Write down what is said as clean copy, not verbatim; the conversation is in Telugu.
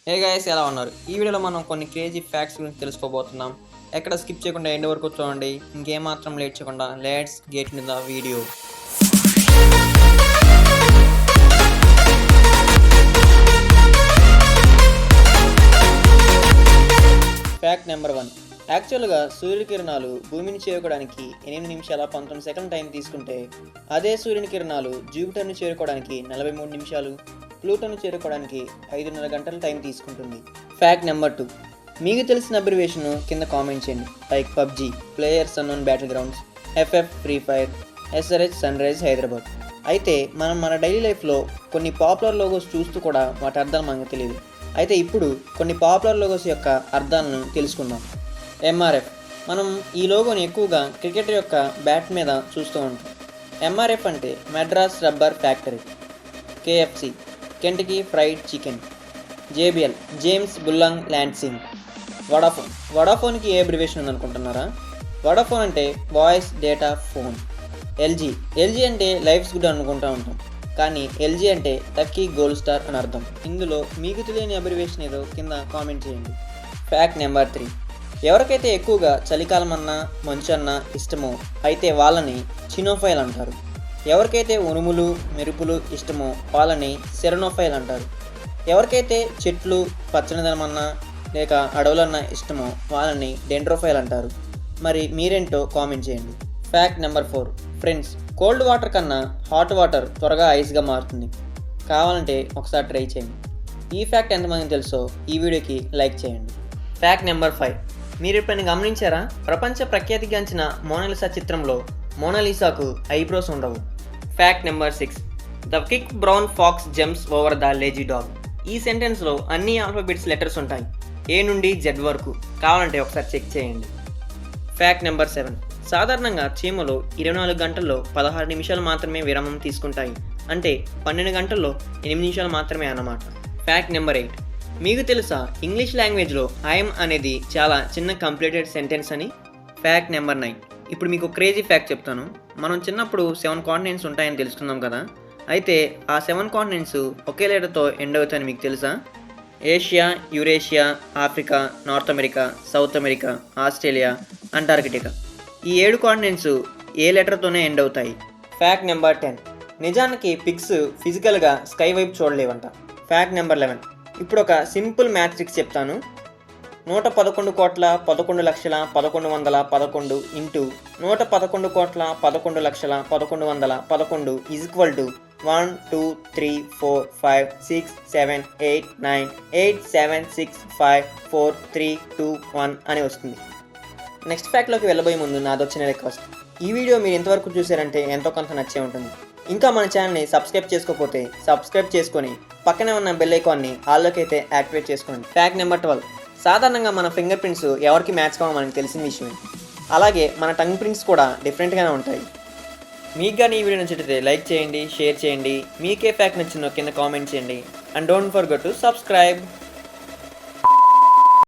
హే గైస్, ఎలా ఉన్నారు? ఈ వీడియోలో మనం కొన్ని క్రేజీ ఫ్యాక్ట్స్ గురించి తెలుసుకోబోతున్నాం. ఎక్కడ స్కిప్ చేయకుండా ఎండ్ వరకు చూడండి. ఇంకేమాత్రం లేట్ చేయకుండా let's get in the video. Fact number 1. యాక్చువల్గా సూర్యకిరణాలు భూమిని చేరుకోవడానికి 8 నిమిషాల 19 సెకండ్ టైం తీసుకుంటే, అదే సూర్యుని కిరణాలు జూపిటర్ను చేరుకోవడానికి 43 నిమిషాలు, ప్లూటోను చేరుకోవడానికి 5.5 గంటల టైం తీసుకుంటుంది. Fact number 2. మీకు తెలిసిన అబ్రివేషన్ కింద కామెంట్ చేయండి. Like PUBG, players unknown battle grounds, FF free fire, SRH sun rise Hyderabad. అయితే మనం మన డైలీ లైఫ్లో కొన్ని పాపులర్ లోగోస్ చూస్తూ కూడా వాటి అర్థాలు మనకు తెలియదు. అయితే ఇప్పుడు కొన్ని పాపులర్ లోగోస్ యొక్క అర్థాలను తెలుసుకుందాం. ఎంఆర్ఎఫ్. మనం ఈ లోగోని ఎక్కువగా క్రికెటర్ యొక్క బ్యాట్ మీద చూస్తూ ఉంటాం. ఎంఆర్ఎఫ్ అంటే Madras rubber factory. KFC, Kentucky fried chicken. JBL, James Bullough Lansing. Vodafone. వడాఫోన్కి ఏ అబ్రివేషన్ ఉందనుకుంటున్నారా? వడాఫోన్ అంటే వాయిస్ డేటా ఫోన్. ఎల్జీ అంటే లైఫ్స్ గుడ్ అనుకుంటూ ఉంటాం, కానీ ఎల్జీ అంటే లక్కీ గోల్డ్ స్టార్ అని అర్థం. ఇందులో మీకు తెలియని అబ్రివేషన్ ఏదో కింద కామెంట్ చేయండి. Fact number 3. ఎవరికైతే ఎక్కువగా చలికాలం అన్నా మంచు అన్నా ఇష్టమో అయితే వాళ్ళని చినోఫైల్ అంటారు. ఎవరికైతే ఉరుములు మెరుపులు ఇష్టమో వాళ్ళని సెరనోఫైల్ అంటారు. ఎవరికైతే చెట్లు పచ్చనిదనం అన్నా లేక అడవులన్నా ఇష్టమో వాళ్ళని డెండ్రోఫైల్ అంటారు. మరి మీరేంటో కామెంట్ చేయండి. Fact number 4. Friends, cold water కన్నా హాట్ వాటర్ త్వరగా ఐస్గా మారుతుంది. కావాలంటే ఒకసారి ట్రై చేయండి. ఈ ఫ్యాక్ట్ ఎంతమందికి తెలుసో ఈ వీడియోకి లైక్ చేయండి. Fact number 5. మీరు ఎప్పుడైనా గమనించారా? ప్రపంచ ప్రఖ్యాతిగాంచిన మోనాలిసా చిత్రంలో మోనాలిసాకు ఐబ్రోస్ ఉండవు. Fact number 6. The quick brown fox jumps over the lazy dog. ఈ సెంటెన్స్లో అన్ని ఆల్ఫాబెట్స్ లెటర్స్ ఉంటాయి, ఏ నుండి జెడ్ వరకు. కావాలంటే ఒకసారి చెక్ చేయండి. Fact number 7. సాధారణంగా చీమలు 24 గంటల్లో 16 నిమిషాలు మాత్రమే విరామం తీసుకుంటాయి. అంటే 12 గంటల్లో 8 నిమిషాలు మాత్రమే అన్నమాట. Fact number 8. మీకు తెలుసా ఇంగ్లీష్ లాంగ్వేజ్లో ఐఎమ్ అనేది చాలా చిన్న కంప్లీటెడ్ సెంటెన్స్ అని? Fact number 9. ఇప్పుడు మీకు క్రేజీ ఫ్యాక్ట్ చెప్తాను. మనం చిన్నప్పుడు 7 కాంటినెంట్స్ ఉంటాయని తెలుసుకున్నాం కదా. అయితే ఆ 7 కాంటినెంట్స్ ఒకే లెటర్తో ఎండ్ అవుతాయని మీకు తెలుసా? Asia, Eurasia, Africa, north America, south America, Australia, Antarctica. ఈ 7 కాంటినెంట్స్ ఏ లెటర్తోనే ఎండ్ అవుతాయి. Fact number 10. నిజానికి పిగ్స్ ఫిజికల్గా స్కై వైపు చూడలేవంట. Fact number 11. ఇప్పుడు ఒక సింపుల్ మ్యాథ్ ట్రిక్స్ చెప్తాను. 111,11,11,11 ఇంటూ 111,11,11,11 ఈజ్ ఈక్వల్ టు 1 2 3 4 5 6 7 8 9 8 7 6 5 4 3 2 1 అని వస్తుంది. నెక్స్ట్ ఫ్యాక్ట్లోకి వెళ్ళబోయే ముందు నాదొచ్చిన రిక్వెస్ట్. ఈ వీడియో మీరు ఎంతవరకు చూసారంటే ఎంతో కొంత నచ్చే ఉంటుంది. ఇంకా మన ఛానల్ని సబ్స్క్రైబ్ చేసుకోకపోతే సబ్స్క్రైబ్ చేసుకొని పక్కనే ఉన్న బెల్ ఐకాన్ని ఆల్లోకి అయితే యాక్టివేట్ చేసుకోండి. Fact number 12. సాధారణంగా మన ఫింగర్ ప్రింట్స్ ఎవరికి మ్యాచ్ కావో మనకు తెలిసిన విషయమే. అలాగే మన టంగ్ ప్రింట్స్ కూడా డిఫరెంట్గానే ఉంటాయి. మీకు కానీ ఈ వీడియో నచ్చితే లైక్ చేయండి, షేర్ చేయండి. మీకే ఫ్యాక్ట్ నచ్చిందో కింద కామెంట్ చేయండి. And don't forget to subscribe.